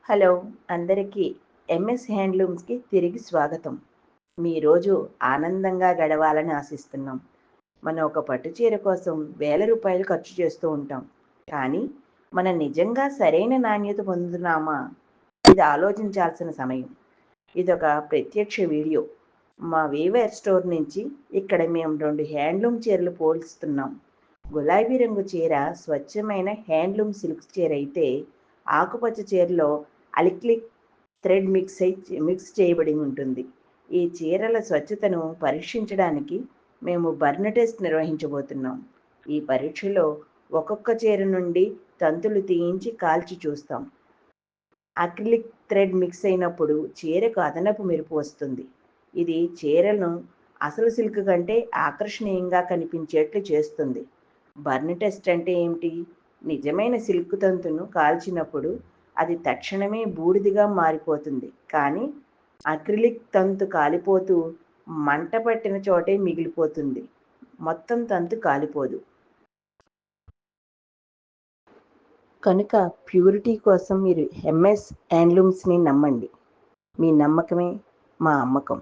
Hello అందరికీ MS హ్యాండ్లూమ్స్కి తిరిగి స్వాగతం. మీ రోజు ఆనందంగా గడవాలని ఆశిస్తున్నాం. మనం ఒక పట్టు చీర కోసం వేల రూపాయలు ఖర్చు చేస్తూ ఉంటాం. కానీ మనం నిజంగా సరైన నాణ్యత పొందుతున్నామా? ఇది ఆలోచించాల్సిన సమయం. ఇదొక ప్రత్యక్ష వీడియో. మా వీవర్ స్టోర్ నుంచి ఇక్కడ మేము 2 హ్యాండ్లూమ్ చీరలు పోల్స్తున్నాం. గులాబీ రంగు చీర స్వచ్ఛమైన హ్యాండ్లూమ్ సిల్క్ చీర అయితే, ఆకుపచ్చ చీరలో అలిక్లిక్ థ్రెడ్ మిక్స్ చేయబడి ఉంటుంది. ఈ చీరల స్వచ్ఛతను పరీక్షించడానికి మేము బర్న్ టెస్ట్ నిర్వహించబోతున్నాం. ఈ పరీక్షలో ఒక్కొక్క చీర నుండి తంతులు తీయించి కాల్చి చూస్తాం. అక్రిలిక్ థ్రెడ్ మిక్స్ అయినప్పుడు చీరకు అదనపు మెరుపు వస్తుంది. ఇది చీరలను అసలు సిల్క్ కంటే ఆకర్షణీయంగా కనిపించేట్లు చేస్తుంది. బర్న్ టెస్ట్ అంటే ఏమిటి? నిజమైన సిల్క్ తంతును కాల్చినప్పుడు అది తక్షణమే బూడిదిగా మారిపోతుంది. కానీ అక్రిలిక్ తంతు కాలిపోతూ మంట పట్టిన చోటే మిగిలిపోతుంది. మొత్తం తంతు కాలిపోదు. కనుక ప్యూరిటీ కోసం మీరు ఎంఎస్ హ్యాండ్లూమ్స్ని నమ్మండి. మీ నమ్మకమే మా అమ్మకం.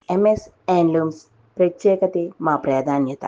ఎంఎస్ హ్యాండ్లూమ్స్ ప్రత్యేకతే మా ప్రాధాన్యత.